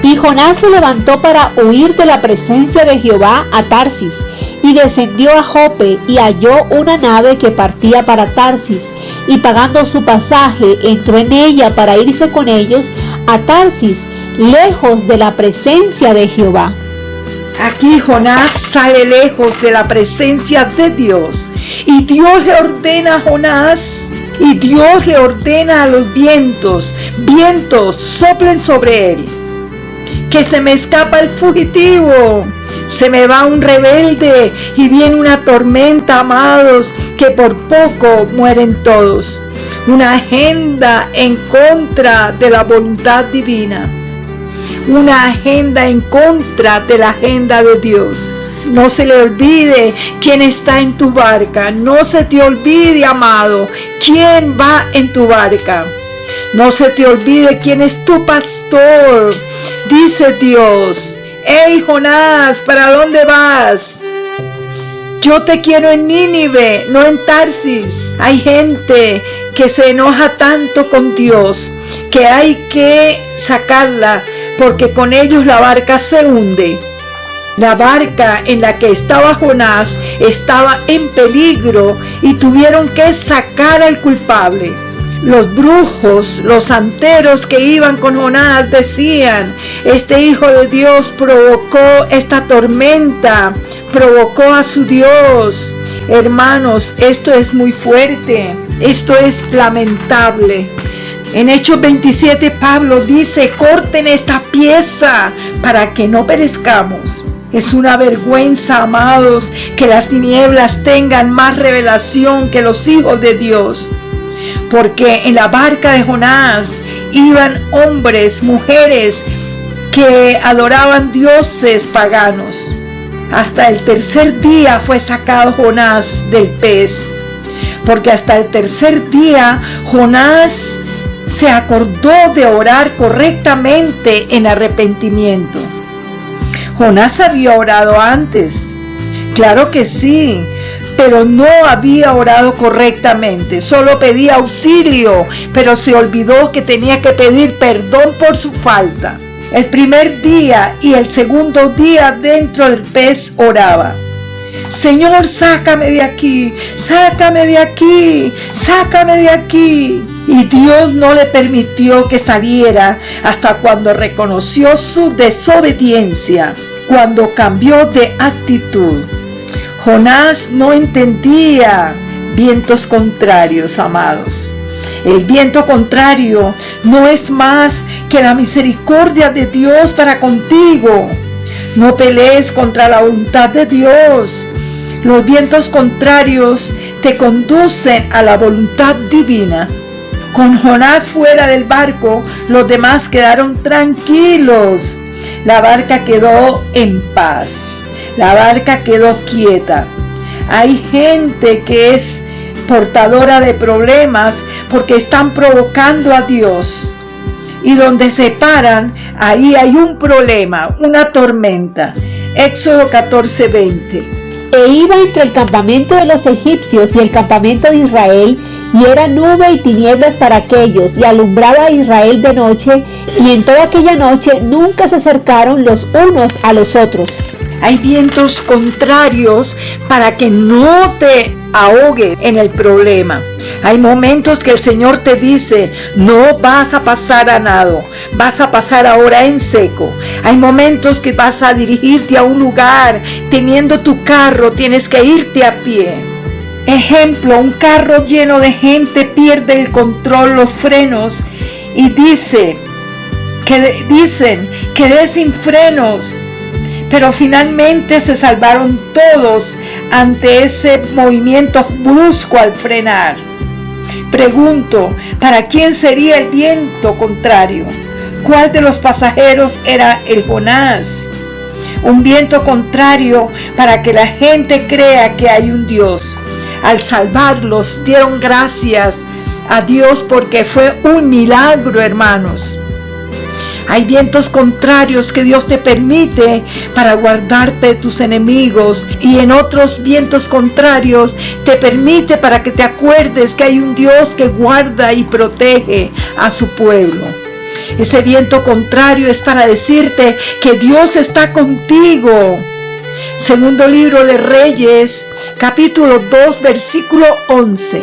Y Jonás se levantó para huir de la presencia de Jehová a Tarsis, y descendió a Jope, y halló una nave que partía para Tarsis, y pagando su pasaje, entró en ella para irse con ellos a Tarsis, lejos de la presencia de Jehová. Aquí Jonás sale lejos de la presencia de Dios, y Dios le ordena a Jonás, y Dios le ordena a los vientos, soplen sobre él. Que se me escapa el fugitivo, se me va un rebelde y viene una tormenta, amados, que por poco mueren todos. Una agenda en contra de la voluntad divina, una agenda en contra de la agenda de Dios. No se le olvide quién está en tu barca, no se te olvide, amado, quién va en tu barca. No se te olvide quién es tu pastor. Dice Dios: hey Jonás, ¿para dónde vas? Yo te quiero en Nínive, no en Tarsis. Hay gente que se enoja tanto con Dios que hay que sacarla, porque con ellos la barca se hunde. La barca en la que estaba Jonás estaba en peligro y tuvieron que sacar al culpable. Los brujos, los santeros que iban con Jonás decían: este hijo de Dios provocó esta tormenta, provocó a su Dios. Hermanos, esto es muy fuerte, esto es lamentable. En Hechos 27 Pablo dice: corten esta pieza para que no perezcamos. Es una vergüenza, amados, que las tinieblas tengan más revelación que los hijos de Dios. Porque en la barca de Jonás iban hombres, mujeres que adoraban dioses paganos. Hasta el tercer día fue sacado Jonás del pez, porque hasta el tercer día Jonás se acordó de orar correctamente en arrepentimiento. Jonás había orado antes, claro que sí, pero no había orado correctamente, solo pedía auxilio, pero se olvidó que tenía que pedir perdón por su falta. El primer día y el segundo día dentro del pez oraba: Señor, sácame de aquí, sácame de aquí, sácame de aquí. Y Dios no le permitió que saliera hasta cuando reconoció su desobediencia, cuando cambió de actitud. Jonás no entendía vientos contrarios, amados. El viento contrario no es más que la misericordia de Dios para contigo. No pelees contra la voluntad de Dios. Los vientos contrarios te conducen a la voluntad divina. Con Jonás fuera del barco, los demás quedaron tranquilos. La barca quedó en paz. La barca quedó quieta. Hay gente que es portadora de problemas porque están provocando a Dios. Y donde se paran, ahí hay un problema, una tormenta. Éxodo 14:20. E iba entre el campamento de los egipcios y el campamento de Israel, y era nube y tinieblas para aquellos, y alumbraba a Israel de noche, y en toda aquella noche nunca se acercaron los unos a los otros. Hay vientos contrarios para que no te ahogues en el problema. Hay momentos que el Señor te dice: no vas a pasar a nado, vas a pasar ahora en seco. Hay momentos que vas a dirigirte a un lugar, teniendo tu carro, tienes que irte a pie. Ejemplo, un carro lleno de gente pierde el control, los frenos, y dicen, quedé sin frenos. Pero finalmente se salvaron todos ante ese movimiento brusco al frenar. Pregunto, ¿para quién sería el viento contrario? ¿Cuál de los pasajeros era el Jonás? Un viento contrario para que la gente crea que hay un Dios. Al salvarlos, dieron gracias a Dios porque fue un milagro, hermanos. Hay vientos contrarios que Dios te permite para guardarte de tus enemigos, y en otros vientos contrarios te permite para que te acuerdes que hay un Dios que guarda y protege a su pueblo. Ese viento contrario es para decirte que Dios está contigo. Segundo libro de Reyes, capítulo 2, versículo 11.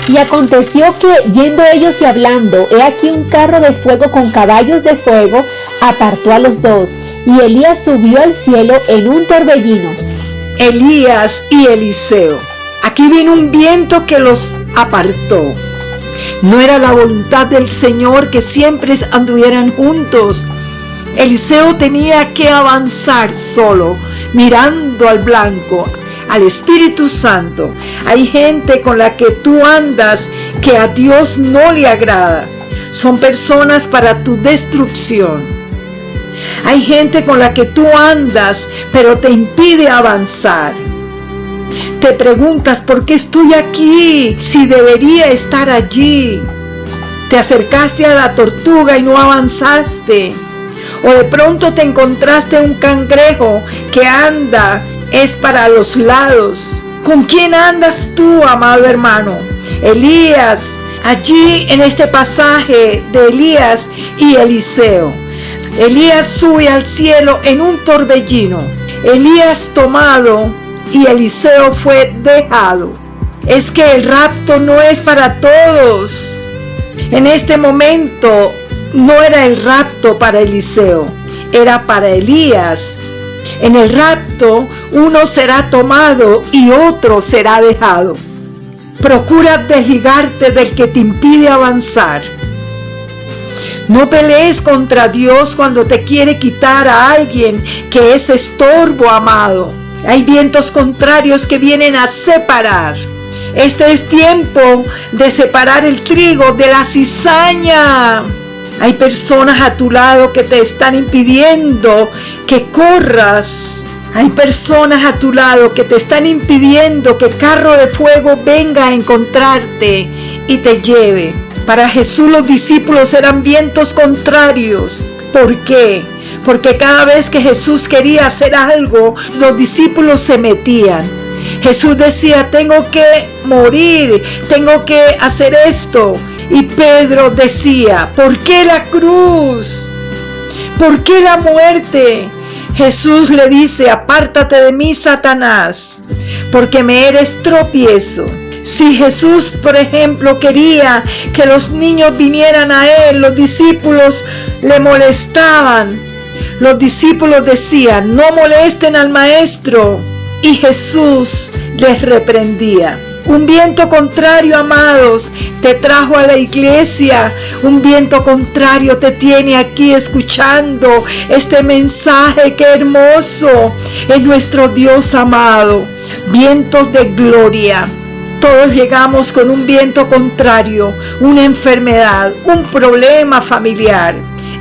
Y aconteció que, yendo ellos y hablando, he aquí un carro de fuego con caballos de fuego apartó a los dos, y Elías subió al cielo en un torbellino. Elías y Eliseo. Aquí vino un viento que los apartó. No era la voluntad del Señor que siempre anduvieran juntos. Eliseo tenía que avanzar solo, mirando al blanco, al Espíritu Santo. Hay gente con la que tú andas que a Dios no le agrada. Son personas para tu destrucción. Hay gente con la que tú andas, pero te impide avanzar. Te preguntas, ¿por qué estoy aquí si debería estar allí? Te acercaste a la tortuga y no avanzaste. O de pronto te encontraste un cangrejo que anda es para los lados. ¿Con quién andas tú, amado hermano? Elías, allí en este pasaje de Elías y Eliseo. Elías sube al cielo en un torbellino. Elías tomado y Eliseo fue dejado. Es que el rapto no es para todos. En este momento no era el rapto para Eliseo, era para Elías. En el rapto uno será tomado y otro será dejado. Procura desligarte del que te impide avanzar. No pelees contra Dios cuando te quiere quitar a alguien que es estorbo, amado. Hay vientos contrarios que vienen a separar. Este es tiempo de separar el trigo de la cizaña. Hay personas a tu lado que te están impidiendo que corras. Hay personas a tu lado que te están impidiendo que carro de fuego venga a encontrarte y te lleve. Para Jesús los discípulos eran vientos contrarios. ¿Por qué? Porque cada vez que Jesús quería hacer algo, los discípulos se metían. Jesús decía, tengo que morir, tengo que hacer esto. Y Pedro decía, ¿por qué la cruz? ¿Por qué la muerte? Jesús le dice, apártate de mí, Satanás, porque me eres tropiezo. Si Jesús, por ejemplo, quería que los niños vinieran a él, los discípulos le molestaban. Los discípulos decían, no molesten al maestro. Y Jesús les reprendía. Un viento contrario, amados, te trajo a la iglesia. Un viento contrario te tiene aquí escuchando este mensaje. ¡Qué hermoso es nuestro Dios amado! Vientos de gloria. Todos llegamos con un viento contrario, una enfermedad, un problema familiar.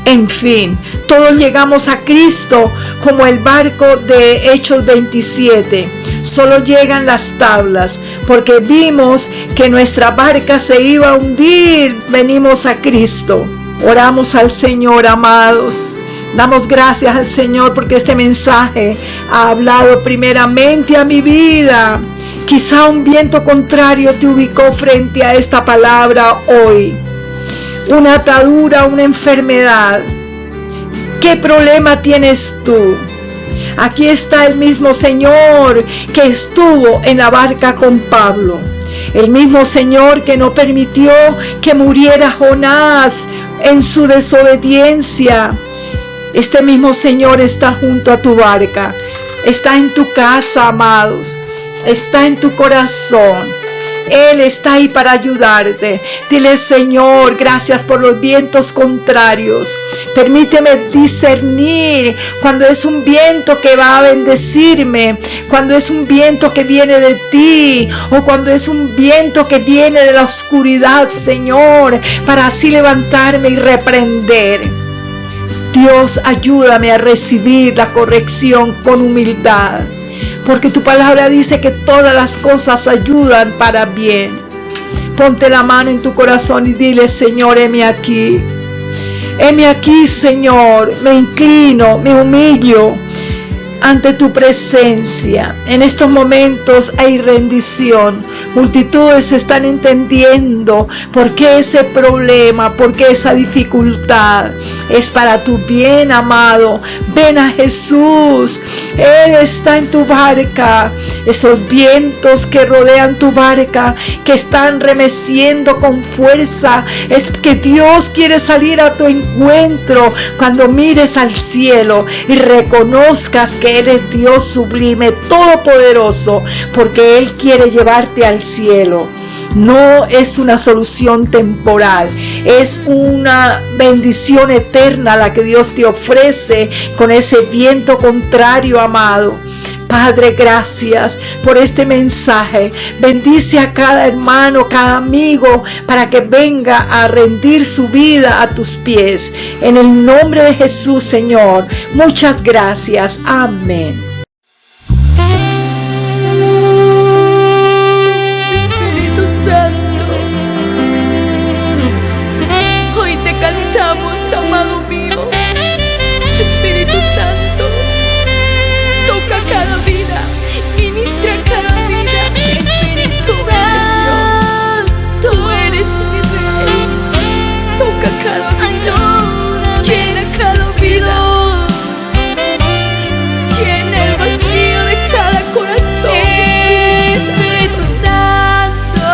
En fin, todos llegamos a Cristo como el barco de Hechos 27. Solo llegan las tablas, porque vimos que nuestra barca se iba a hundir. Venimos a Cristo. Oramos al Señor, amados. Damos gracias al Señor porque este mensaje ha hablado primeramente a mi vida. Quizá un viento contrario te ubicó frente a esta palabra hoy. Una atadura, una enfermedad. ¿Qué problema tienes tú? Aquí está el mismo Señor que estuvo en la barca con Pablo. El mismo Señor que no permitió que muriera Jonás en su desobediencia. Este mismo Señor está junto a tu barca. Está en tu casa, amados. Está en tu corazón. Él está ahí para ayudarte. Dile, Señor, gracias por los vientos contrarios. Permíteme discernir cuando es un viento que va a bendecirme, cuando es un viento que viene de ti, o cuando es un viento que viene de la oscuridad, Señor, para así levantarme y reprender. Dios, ayúdame a recibir la corrección con humildad. Porque tu palabra dice que todas las cosas ayudan para bien. Ponte la mano en tu corazón y dile, Señor, heme aquí. Heme aquí, Señor, me inclino, me humillo ante tu presencia. En estos momentos hay rendición. Multitudes están entendiendo por qué ese problema, por qué esa dificultad es para tu bien, amado. Ven a Jesús. Él está en tu barca. Esos vientos que rodean tu barca, que están remeciendo con fuerza, es que Dios quiere salir a tu encuentro cuando mires al cielo y reconozcas que Él es Dios sublime, todopoderoso, porque Él quiere llevarte al cielo. No es una solución temporal, es una bendición eterna la que Dios te ofrece con ese viento contrario, amado. Padre, gracias por este mensaje. Bendice a cada hermano, cada amigo, para que venga a rendir su vida a tus pies. En el nombre de Jesús, Señor. Muchas gracias. Amén. Espíritu Santo, hoy te cantamos, amado mío. Espíritu Santo, toca cada vida, ministra cada vida. Espíritu Santo, tú eres mi rey. Toca cada vida, llena cada vida, llena el vacío de cada corazón. Espíritu Santo,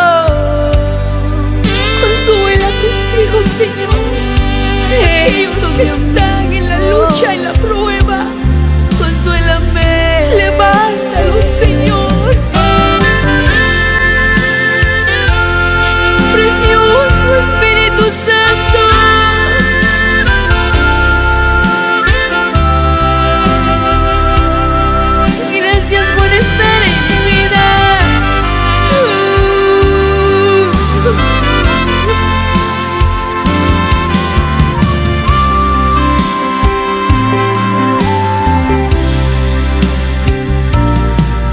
consuela a tus hijos, Señor. Ellos que están en la lucha, en la prueba, consuélame, levántalos, Señor. Precioso Espíritu Santo, gracias por estar en mi vida.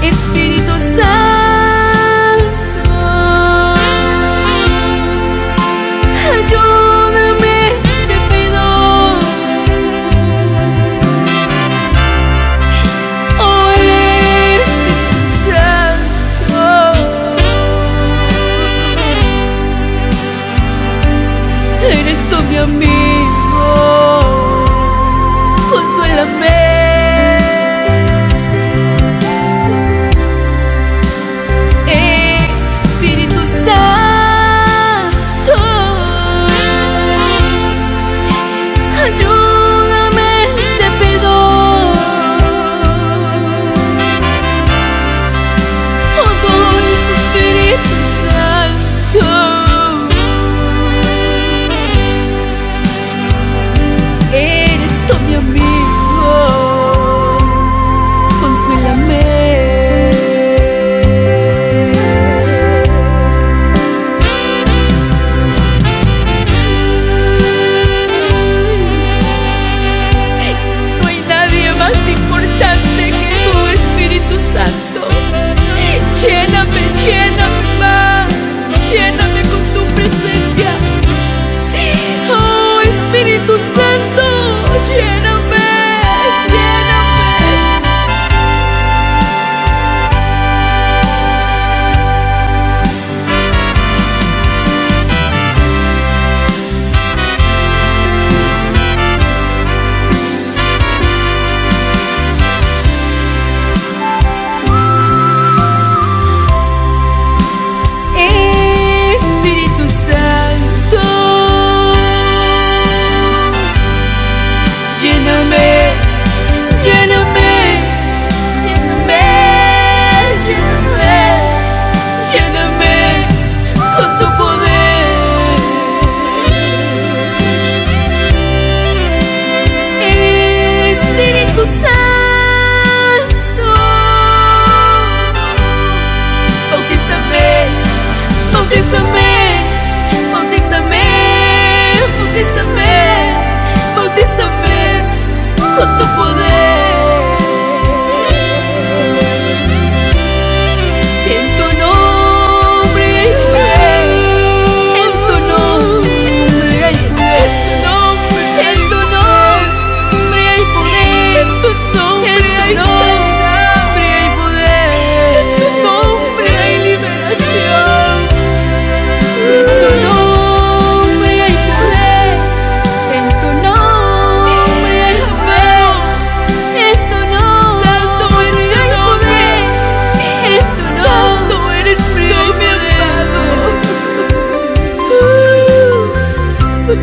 Espíritu Santo, ayúdame, te pido. Oh Espíritu Santo, eres tú mi amigo, consuélame. Espíritu Santo, ayúdame, te pido. Oh dulce Espíritu Santo,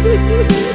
Señor.